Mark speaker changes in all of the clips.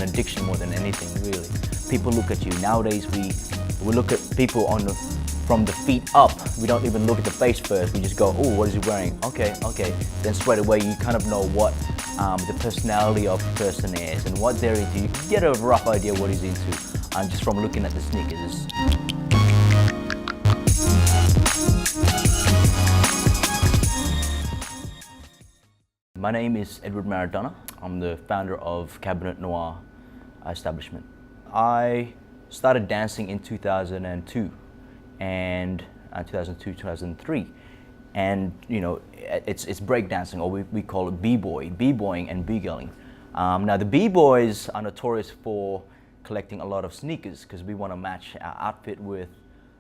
Speaker 1: an addiction more than anything, really. People look at you. Nowadays, we look at people from the feet up. We don't even look at the face first. We just go, oh, what is he wearing? Okay. Then straight away, you kind of know what the personality of the person is and what they're into. You get a rough idea what he's into just from looking at the sneakers. My name is Edward Maradona. I'm the founder of Cabinet Noir establishment. I started dancing in 2002 and 2003, and you know, it's breakdancing, or we call it b-boying and b-girling. Now the b-boys are notorious for collecting a lot of sneakers because we want to match our outfit with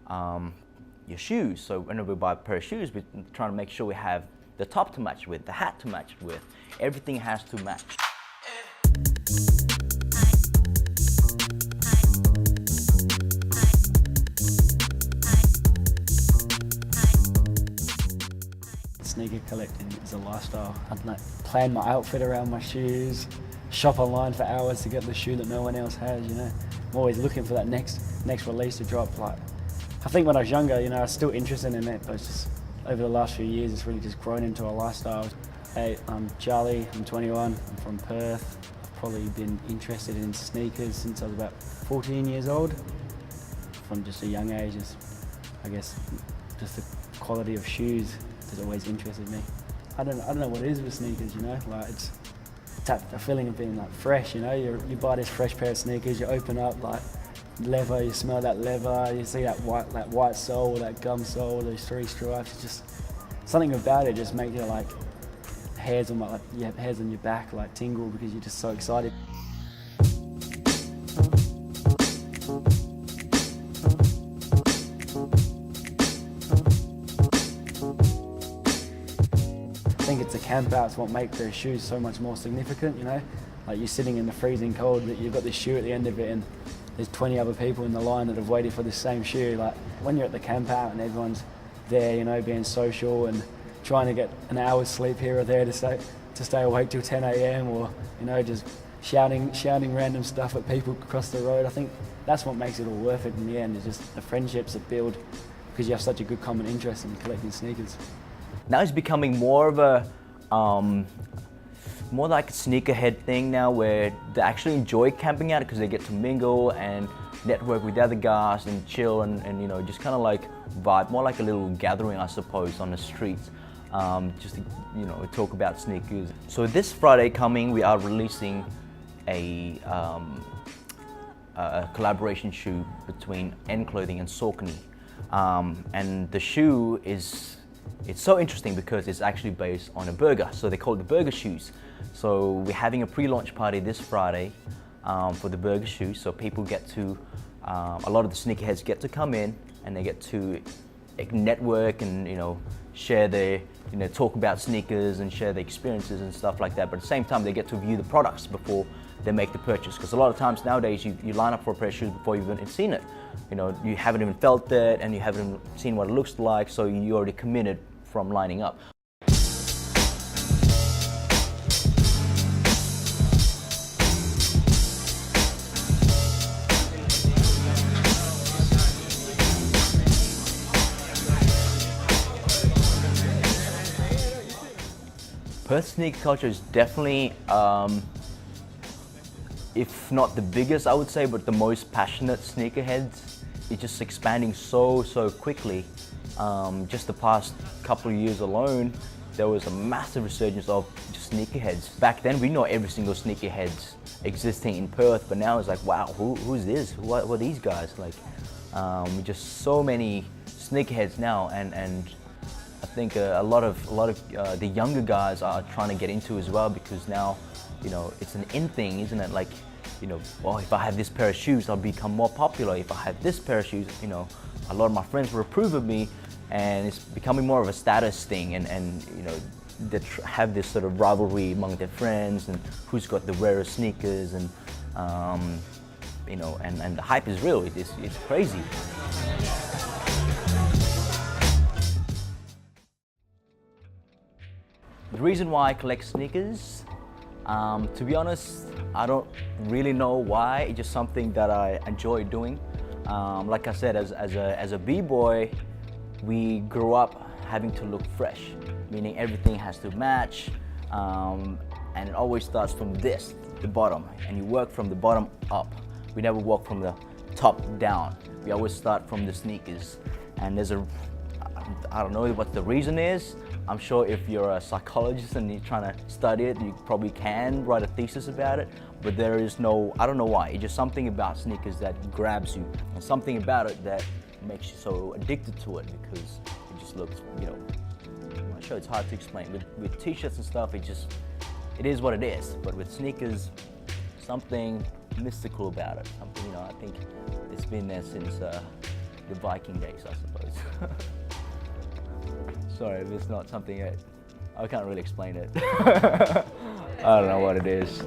Speaker 1: your shoes. So whenever we buy a pair of shoes, we're trying to make sure we have the top to match with, the hat to match with. Everything has to match.
Speaker 2: Sneaker collecting is a lifestyle. I'd like plan my outfit around my shoes, shop online for hours to get the shoe that no one else has, you know. I'm always looking for that next release to drop. Like, I think when I was younger, you know, I was still interested in it, but it's just over the last few years, it's really just grown into a lifestyle. Hey, I'm Charlie, I'm 21, I'm from Perth. I've probably been interested in sneakers since I was about 14 years old. From just a young age, I guess just the quality of shoes has always interested me. I don't know what it is with sneakers, you know, like it's that feeling of being like fresh, you know, you buy this fresh pair of sneakers, you open up like leather, you smell that leather, you see that white sole, that gum sole, those three stripes. It's just something about it just makes you like hairs on your back like tingle because you're just so excited. I think it's the camp outs what make their shoes so much more significant, you know? Like you're sitting in the freezing cold, but you've got this shoe at the end of it and there's 20 other people in the line that have waited for the same shoe. Like when you're at the camp out and everyone's there, you know, being social and trying to get an hour's sleep here or there to stay awake till 10 a.m. or, you know, just shouting random stuff at people across the road. I think that's what makes it all worth it in the end, is just the friendships that build because you have such a good common interest in collecting sneakers.
Speaker 1: Now it's becoming more of a more like a sneakerhead thing now, where they actually enjoy camping out because they get to mingle and network with the other guys and chill and you know, just kind of like vibe, more like a little gathering, I suppose, on the streets, just to, you know, talk about sneakers. So this Friday coming, we are releasing a collaboration shoe between N Clothing and Saucony, and the shoe it's so interesting because it's actually based on a burger, so they call it the burger shoes. So we're having a pre-launch party this Friday for the burger shoes, so people get to, a lot of the sneakerheads get to come in and they get to network and, you know, share their, you know, talk about sneakers and share their experiences and stuff like that, but at the same time they get to view the products before they make the purchase, because a lot of times nowadays you line up for a pair of shoes before you've even seen it. You know, you haven't even felt it and you haven't even seen what it looks like, so you already committed from lining up. Perth sneaker culture is definitely, if not the biggest, I would say, but the most passionate sneakerheads. It's just expanding so quickly. Just the past couple of years alone, there was a massive resurgence of just sneakerheads. Back then, we know every single sneakerheads existing in Perth, but now it's like, wow, who's this? Who are these guys? Like, just so many sneakerheads now, and I think a lot of the younger guys are trying to get into as well, because now, you know, it's an in thing, isn't it? Like, you know, well, if I have this pair of shoes, I'll become more popular. If I have this pair of shoes, you know, a lot of my friends will approve of me, and it's becoming more of a status thing, and you know, they have this sort of rivalry among their friends and who's got the rarest sneakers, and you know, and the hype is real. It's crazy. The reason why I collect sneakers To be honest, I don't really know why. It's just something that I enjoy doing. Like I said, as a b-boy, we grew up having to look fresh, meaning everything has to match, and it always starts from the bottom, and you work from the bottom up. We never work from the top down. We always start from the sneakers, and I don't know what the reason is. I'm sure if you're a psychologist and you're trying to study it, you probably can write a thesis about it, but there is no, I don't know why. It's just something about sneakers that grabs you, and something about it that makes you so addicted to it, because it just looks, I'm not sure, it's hard to explain. With t-shirts and stuff, it is what it is, but with sneakers, something mystical about it. Something, I think it's been there since the Viking days, I suppose. Sorry if it's not something I can't really explain it. I don't know what it is.